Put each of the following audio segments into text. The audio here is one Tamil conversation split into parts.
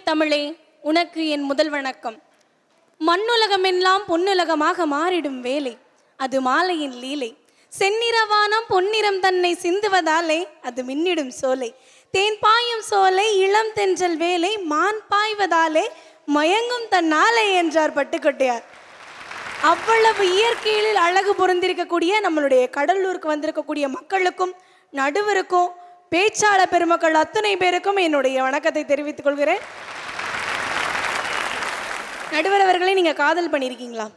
தமிழே, உனக்கு என் முதல் வணக்கம். மண்ணுலகமெல்லாம் பொன்னுலகமாக மாறிடும் வேலை, அது மாலையின் லீலை. செந்நிறவானம் பொன்னிறம் தன்னை சிந்துவதாலே அது மின்னிடும் சோலை. தேன் பாயும் சோலை இளம் தென்றல் வேலை, மான் பாய்வதாலே மயங்கும் தன்னாலே என்றார் பட்டுக்கொட்டையார். அவ்வளவு இயற்கையில் அழகு பொருந்திருக்கக்கூடிய நம்மளுடைய கடலூருக்கு வந்திருக்கக்கூடிய மக்களுக்கும் நடுவருக்கும் பேச்சாளர் பெருமக்கள் அத்தனை பேருக்கும் என்னுடைய வணக்கத்தை தெரிவித்துக் கொள்கிறேன். நடுவர் அவர்களே, நீங்க காதல் பண்ணியிருக்கீங்களா?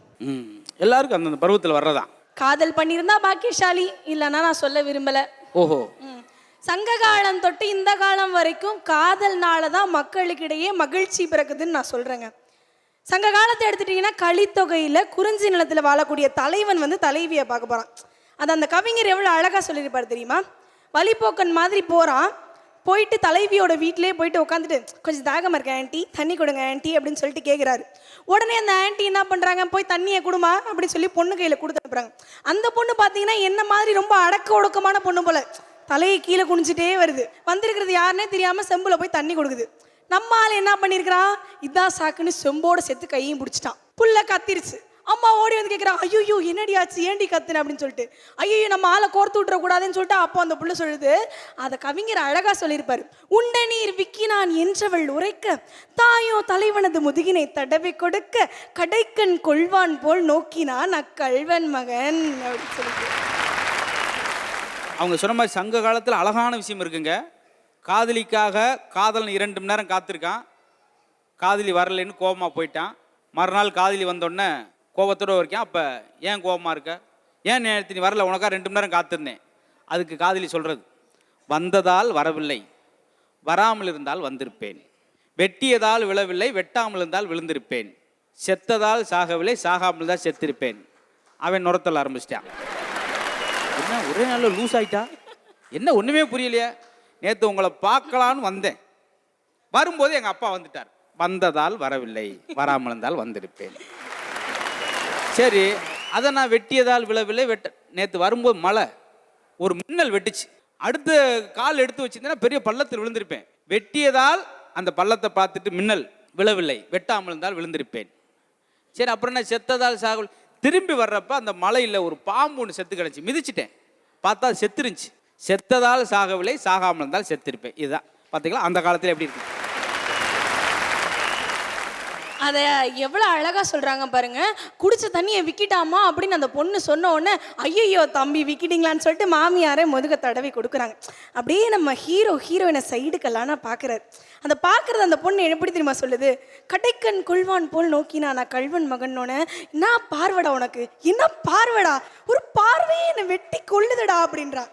எல்லாருக்கும் அந்தந்த பருவத்தில் வர்றதான். காதல் பண்ணியிருந்தா பாக்கியசாலி, இல்லைன்னா நான் சொல்ல விரும்பல. ஓஹோ. சங்க காலம் தொட்டு இந்த காலம் வரைக்கும் காதல்னால தான் மக்களுக்கிடையே மகிழ்ச்சி பிறக்குதுன்னு நான் சொல்றேங்க. சங்க காலத்தை எடுத்துட்டீங்கன்னா கலித்தொகையில குறிஞ்சி நிலத்தில் வாழக்கூடிய தலைவன் வந்து தலைவியை பார்க்க போறான். அது அந்த கவிஞர் எவ்வளோ அழகா சொல்லியிருப்பார் தெரியுமா? வழிபோக்கன் மாதிரி போறான், போயிட்டு தலைவியோட வீட்டிலே போயிட்டு உட்காந்துட்டு கொஞ்சம் தாகமாக இருக்க ஆண்டி, தண்ணி கொடுங்க ஆண்டி அப்படின்னு சொல்லிட்டு கேட்குறாரு. உடனே அந்த ஆண்டி என்ன பண்ணுறாங்க, போய் தண்ணியை கொடுமா அப்படின்னு சொல்லி பொண்ணு கையில் கொடுத்து அனுப்புறாங்க. அந்த பொண்ணு பார்த்தீங்கன்னா என்ன மாதிரி ரொம்ப அடக்க ஒடுக்கமான பொண்ணு போல, தலையை கீழே குனிஞ்சிட்டே வருது. வந்திருக்கிறது யாருன்னே தெரியாமல் செம்புல போய் தண்ணி கொடுக்குது. நம்ம ஆள் என்ன பண்ணியிருக்கிறான், இதான் சாக்குன்னு செம்போட சேர்த்து கையும் பிடிச்சிட்டான். புள்ள கத்திருச்சு. அம்மா ஓடி வந்து கேட்குறான், ஐயோ என்னடி ஆச்சு, ஏண்டி கத்துன அப்படின்னு சொல்லிட்டு. ஐயோ நம்ம ஆளை கோர்த்து விட்டுறக்கூடாதுன்னு சொல்லிட்டு அப்போ அந்த புள்ள சொல்லுது. அதை கவிஞர் அழகா சொல்லியிருப்பாரு. உண்ட நீர் விக்கினான் என்றவள் உரைக்க, தாயோ தலைவனது முதுகினை தடவை கொடுக்க, கடைக்கண் கொள்வான் போல் நோக்கினான் அக்கல்வன் மகன் அப்படின்னு சொல்லிட்டு. அவங்க சொன்ன மாதிரி சங்க காலத்தில் அழகான விஷயம் இருக்குங்க. காதலிக்காக காதலன் 2 மணி நேரம் காத்திருக்கான். காதலி வரலைன்னு கோபமாக போயிட்டான். மறுநாள் காதலி வந்தோடனே கோபத்தோடு இருக்கான். அப்போ ஏன் கோபமாக இருக்க, ஏன் நேரத்து நீ வரல, உனக்கா 2 மணி நேரம் காத்திருந்தேன். அதுக்கு காதலி சொல்கிறது, வந்ததால் வரவில்லை, வராமல் இருந்தால் வந்திருப்பேன். வெட்டியதால் விழவில்லை, வெட்டாமல் இருந்தால் விழுந்திருப்பேன். செத்ததால் சாகவில்லை, சாகாமல் தான் செத்திருப்பேன். அவன் நுரத்தல் ஆரம்பிச்சிட்டான். என்ன ஒரே நாளில் லூஸ் ஆகிட்டா, என்ன ஒன்றுமே புரியலையே. நேற்று உங்களை பார்க்கலான்னு வந்தேன், வரும்போது எங்கள் அப்பா வந்துட்டார். வந்ததால் வரவில்லை, வராமல் இருந்தால் வந்திருப்பேன். சரி, அதை நான் வெட்டியதால் விழவில்லை, நேற்று வரும்போது மழை, ஒரு மின்னல் வெட்டுச்சு, அடுத்த கால் எடுத்து வச்சிருந்தேன்னா பெரிய பள்ளத்தில் விழுந்திருப்பேன். வெட்டியதால் அந்த பள்ளத்தை பார்த்துட்டு மின்னல் விழவில்லை, வெட்டாமல் இருந்தால் விழுந்திருப்பேன். சரி, அப்புறம் நான் செத்ததால் சாகல். திரும்பி வர்றப்ப அந்த மலையில் ஒரு பாம்பு ஒன்று செத்து கிடச்சி, மிதிச்சிட்டேன், பார்த்தா செத்துருந்துச்சு. செத்ததால் சாகவில்லை, சாகாமல் இருந்தால் செத்திருப்பேன். இதுதான் பார்த்தீங்களா அந்த காலத்தில் எப்படி இருக்கு. அதை எவ்வளோ அழகாக சொல்கிறாங்க பாருங்க. குடிச்ச தண்ணியை விக்கிட்டாமா அப்படின்னு அந்த பொண்ணு சொன்ன உடனே, ஐயோ தம்பி விக்கிட்டீங்களான்னு சொல்லிட்டு மாமியாரே முதுக தடவி கொடுக்குறாங்க. அப்படியே நம்ம ஹீரோயினை சைடுக்கெல்லாம் பார்க்குறாரு. அந்த பார்க்குறது அந்த பொண்ணு எப்படி தெரியுமா சொல்லுது, கடைக்கண் கொள்வான் போல் நோக்கினா நான் கல்வன் மகனோன்னு. என்ன பார்வடா உனக்கு, என்ன பார்வடா, ஒரு பார்வையே என்னை வெட்டி கொள்ளுதுடா அப்படின்றா.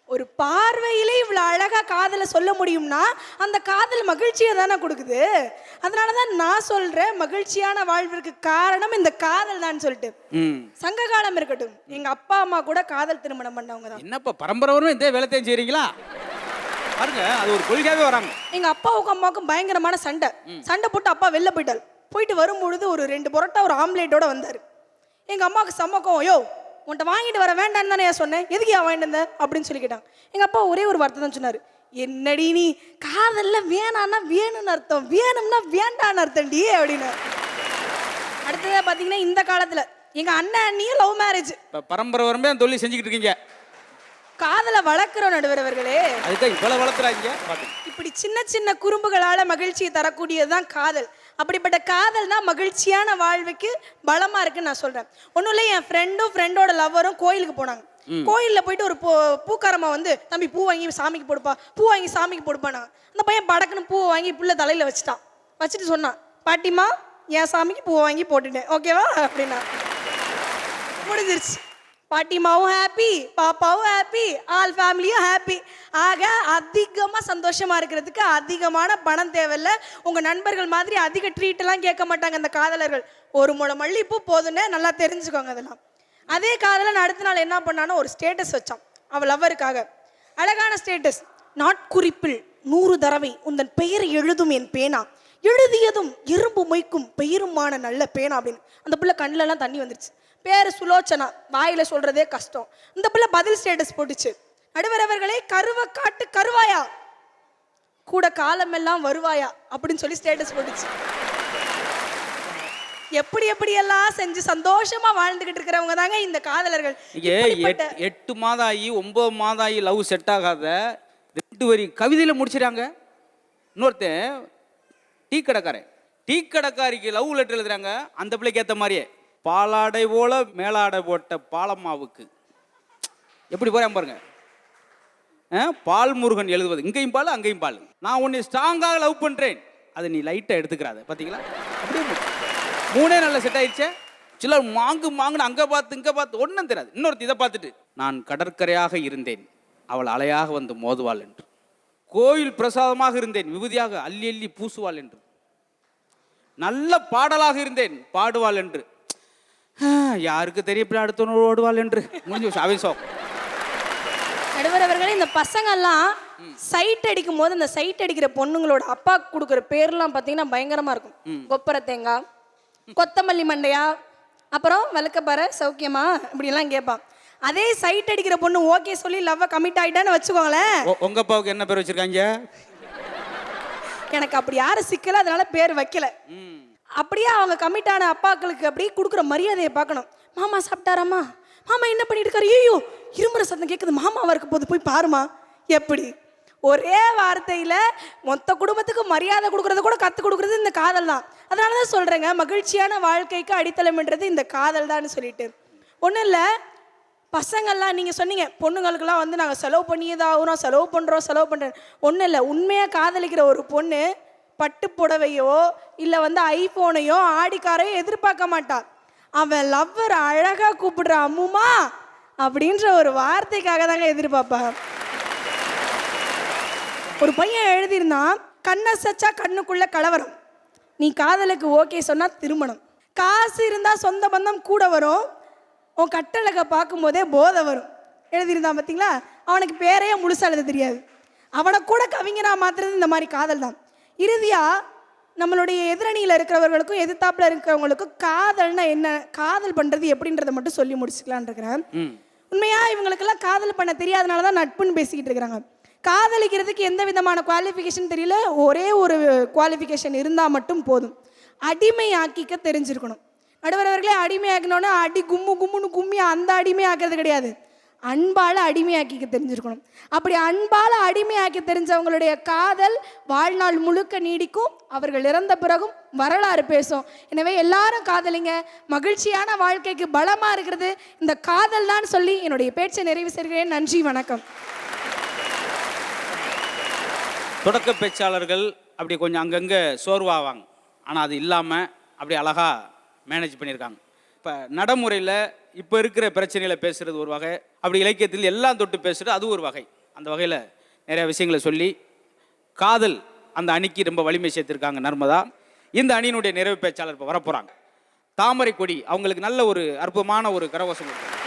ஒரு பார்வையிலே இவ்வளோ அழகா காதலை சொல்ல முடியும்னா அந்த காதல் மகிழ்ச்சியை தானே கொடுக்குது. அதனால தான் நான் சொல்றேன், மகிழ்ச்சியான வாழ்விற்கு காரணம் இந்த காதல் தான் சொல்லிட்டு. சங்க காலம் இருக்கட்டும், எங்க அப்பா அம்மா கூட காதல் திருமணம் பண்ணவங்க தான். என்னப்பா பரம்பரை இந்த வேலைத்தையும் செய்றீங்களா பாருங்க, அது ஒரு கொள்கையாவே வராங்க. எங்க அப்பாவுக்கும் அம்மாவுக்கும் பயங்கரமான சண்டை போட்டு அப்பா வெளில போயிட்டு வரும்பொழுது ஒரு 2 பரோட்டா ஒரு ஆம்லேட்டோட வந்தாரு. எங்க அம்மாவுக்கு சம்மக்கம், யோ உன்ட்ட வாங்கிட்டு வர வேண்டான்னு தானே சொன்னேன், எதுக்கு வாங்கிட்டு வந்த அப்படின்னு சொல்லி கேட்டாங்க. எங்கள் அப்பா ஒரே ஒரு வார்த்தை தான் சொன்னார், என்னடி நீ காதல்ல வேணான்னா வேணும்னு அர்த்தம், வேணும்னா வேண்டான்னு அர்த்தம்டி அப்படின்னு. அடுத்ததாக பார்த்தீங்கன்னா இந்த காலத்தில் எங்கள் அண்ணன் அண்ணியும் லவ் மேரேஜ். பரம்பரை வரம்பே அந்த தொழில் செஞ்சுக்கிட்டு இருக்கீங்க. காதலை வளர்க்குறோம் நடுவரவர்களே, அதுதான் இவ்வளோ வளர்த்துறாங்க. இப்படி சின்ன சின்ன குறும்புகளால் மகிழ்ச்சியை தரக்கூடியதுதான் காதல். அப்படிப்பட்ட காதல் தான் மகிழ்ச்சியான வாழ்வுக்கு பலமா இருக்குன்னு நான் சொல்றேன். ஒன்றும் இல்லை, என் ஃப்ரெண்டோட லவ்வரும் கோயிலுக்கு போனாங்க. கோயிலில் போயிட்டு ஒரு பூக்காரமா வந்து, தம்பி பூ வாங்கி சாமிக்கு போடுப்பா, பூ வாங்கி சாமிக்கு கொடுப்பானா. அந்த பையன் படக்குன்னு பூவை வாங்கி புள்ள தலையில வச்சுட்டு சொன்னான், பாட்டிமா என் சாமிக்கு பூவை வாங்கி போட்டுட்டேன், ஓகேவா அப்படின்னா. முடிஞ்சிருச்சு. பாட்டிமாவும் ஹாப்பி, பாப்பாவும் ஹாப்பி, ஆல் ஃபேமிலியும் ஹாப்பி. ஆக அதிகமாக சந்தோஷமாக இருக்கிறதுக்கு அதிகமான பணம் தேவையில்ல. உங்கள் நண்பர்கள் மாதிரி அதிக ட்ரீட்டெல்லாம் கேட்க மாட்டாங்க அந்த காதலர்கள். ஒரு முளை மல்லிப்பூ போதுன்னு நல்லா தெரிஞ்சுக்கோங்க. அதெல்லாம் அதே காதலன் அடுத்த நாள் என்ன பண்ணானோ ஒரு ஸ்டேட்டஸ் வச்சான் அவள் லவ்வருக்காக. அழகான ஸ்டேட்டஸ், நாட்குறிப்பில் 100 தடவை உந்தன் பெயரை எழுதும் என் பேனா, எழுதியதும் இரும்பு மொய்க்கும் பெயருமான நல்ல பேனா அப்படின்னு. அந்த பிள்ளை கண்ணிலெல்லாம் தண்ணி வந்துருச்சு. பேரு சுலோச்சனா, வாயில சொல்றதே கஷ்டம். இந்த பிள்ளை பதில் ஸ்டேட்டஸ் போட்டுச்சு, நடுவரவர்களே கருவை காட்டு கருவாயா, கூட காலமெல்லாம் வருவாயா அப்படின்னு சொல்லி ஸ்டேட்டஸ் போட்டுச்சு. எப்படியெல்லாம் செஞ்சு சந்தோஷமா வாழ்ந்துகிட்டு இருக்கிறவங்க தாங்க இந்த காதலர்கள். இங்கே 8 மாதம் ஆகி 9 மாதம் ஆகி லவ் செட் ஆகாத 2 வரி கவிதையில் முடிச்சிடாங்க. இன்னொருத்தன் டீ கடைக்காரிக்கு லவ் லெட்டர் எழுதுறாங்க. அந்த பிள்ளைக்கு ஏற்ற மாதிரியே பாலாடை போல மேலாடை போட்ட பாலம்மாவுக்கு எப்படி போறேன் பாருங்க. பால் முருகன் எழுதுவது இங்கேயும் பால் அங்கேயும் பால். நான் உன்னை ஸ்ட்ராங்காக லவ் பண்றேன், அதை நீ லைட்டாக எடுத்துக்கிறாத. பார்த்தீங்களா, அப்படியே 3 நல்ல செட் ஆயிடுச்சே. சிலர் மாங்குன்னு அங்கே பார்த்து இங்கே பார்த்து ஒன்றும் தெரியாது. இன்னொருத்தி இதை பார்த்துட்டு நான் கடற்கரையாக இருந்தேன், அவள் அலையாக வந்து மோதுவாள் என்று. கோயில் பிரசாதமாக இருந்தேன், விபூதியாக அள்ளி அள்ளி பூசுவாள் என்று. நல்ல பாடலாக இருந்தேன், பாடுவாள் என்று. யாருக்கு தெரியப்பட அடுத்தவனோடு ஓடுவாள் என்று முடிஞ்சு அவிசம். நடுவர் அவர்களே, இந்த பசங்கள்லாம் சைட் அடிக்கும் போது அந்த சைட் அடிக்கிற பொண்ணுங்களோட அப்பா கொடுக்குற பேர்லாம் பார்த்தீங்கன்னா பயங்கரமா இருக்கும். கொப்பரை தேங்காய், கொத்தமல்லி மண்டையா, அப்புறம் விளக்கப்பாறை சௌக்கியமா, இப்படிலாம் கேட்பான். அதே சைட் அடிக்கிற பொண்ணு ஓகே சொல்லி லவ்வை கமிட் ஆகிட்டான்னு வச்சுக்கோங்களேன். உங்க அப்பாவுக்கு என்ன பேர் வச்சிருக்காங்க? எனக்கு அப்படி யாரும் சிக்கல, அதனால பேர் வைக்கல. அப்படியே அவங்க கமிட் ஆன அப்பாக்களுக்கு அப்படியே கொடுக்குற மரியாதையை பார்க்கணும். மாமா சாப்பிட்டாராமா, மாமா என்ன பண்ணிட்டு இருக்காரு, ஐயோ இருமுறை சத்தம் கேட்குது, மாமாவா இருக்க போது போய் பாருமா. எப்படி ஒரே வார்த்தையில மொத்த குடும்பத்துக்கு மரியாதை கொடுக்கறது கூட கற்றுக் கொடுக்குறது இந்த காதல் தான். அதனால தான் சொல்றேங்க, மகிழ்ச்சியான வாழ்க்கைக்கு அடித்தளம்ன்றது இந்த காதல் தான் சொல்லிட்டு. ஒன்றும் இல்லை, பசங்கள்லாம் நீங்கள் சொன்னீங்க பொண்ணுங்களுக்கெல்லாம் வந்து நாங்கள் செலவு பண்ணியே தான் ஆகுறோம், செலவு பண்ணுறோம். ஒன்றும் இல்லை, உண்மையாக காதலிக்கிற ஒரு பொண்ணு பட்டு புடவையோ இல்லை வந்து ஐஃபோனையோ ஆடிக்காரையோ எதிர்பார்க்க மாட்டான். அவன் லவ்வர் அழகாக கூப்பிடுற அம்முமா அப்படின்ற ஒரு வார்த்தைக்காக தாங்க எதிர்பார்ப்பான். ஒரு பையன் எழுதியிருந்தான், கண்ணசச்சா கண்ணுக்குள்ள கலவரம், நீ காதலுக்கு ஓகே சொன்னா திருமணம், காசு இருந்தால் சொந்த பந்தம் கூட வரும், உன் கட்டழகை பார்க்கும்போதே போதை வரும் எழுதியிருந்தான். பார்த்தீங்களா, அவனுக்கு பேரையே முழுசா எழுத தெரியாது. அவனை கூட கவிஞனா மாத்துறது இந்த மாதிரி காதல் தான். இறுதியாக நம்மளுடைய எதிரணியில் இருக்கிறவர்களுக்கும் எதிர்த்தாப்புல இருக்கிறவங்களுக்கும் காதல்னா என்ன, காதல் பண்ணுறது எப்படின்றத மட்டும் சொல்லி முடிச்சுக்கலான் இருக்கிறேன். உண்மையாக இவங்களுக்கெல்லாம் காதல் பண்ண தெரியாதனால தான் நட்புன்னு பேசிக்கிட்டு இருக்கிறாங்க. காதலிக்கிறதுக்கு எந்த விதமான குவாலிஃபிகேஷன் தெரியல, ஒரே ஒரு குவாலிஃபிகேஷன் இருந்தால் மட்டும் போதும், அடிமை ஆக்கிக்க தெரிஞ்சிருக்கணும். நடுவரவர்களே, அடிமை ஆக்கினோன்னா அடி கும்முன்னு கும்மி அந்த அடிமை ஆக்கிறது கிடையாது, அன்பால் அடிமையாக்கிக்க தெரிஞ்சிருக்கணும். அப்படி அன்பால் அடிமையாக்கி தெரிஞ்சவங்களுடைய காதல் வாழ்நாள் முழுக்க நீடிக்கும், அவர்கள் இறந்த பிறகும் வரலாறு பேசும். எனவே எல்லாரும் காதலிங்க, மகிழ்ச்சியான வாழ்க்கைக்கு பலமா இருக்கிறது இந்த காதல் தான் சொல்லி என்னுடைய பேச்சை நிறைவு செய்கிறேன். நன்றி, வணக்கம். தொடக்க பேச்சாளர்கள் அப்படி கொஞ்சம் அங்கங்கே சோர்வாவாங்க, ஆனால் அது இல்லாமல் அப்படி அழகாக மேனேஜ் பண்ணியிருக்காங்க. இப்போ நடைமுறையில் இப்போ இருக்கிற பிரச்சனைகளை பேசுகிறது ஒரு வகை, அப்படி இலக்கியத்தில் எல்லாம் தொட்டு பேசுகிறது அது ஒரு வகை. அந்த வகையில் நிறைய விஷயங்களை சொல்லி காதல் அந்த அணிக்கு ரொம்ப வலிமை சேர்த்துருக்காங்க நர்மதா. இந்த அணியினுடைய நிறைவு பேச்சாளர் இப்போ வரப்போகிறாங்க. தாமரை கொடி அவங்களுக்கு நல்ல ஒரு அற்புதமான ஒரு கரகோஷம் கொடுத்தாங்க.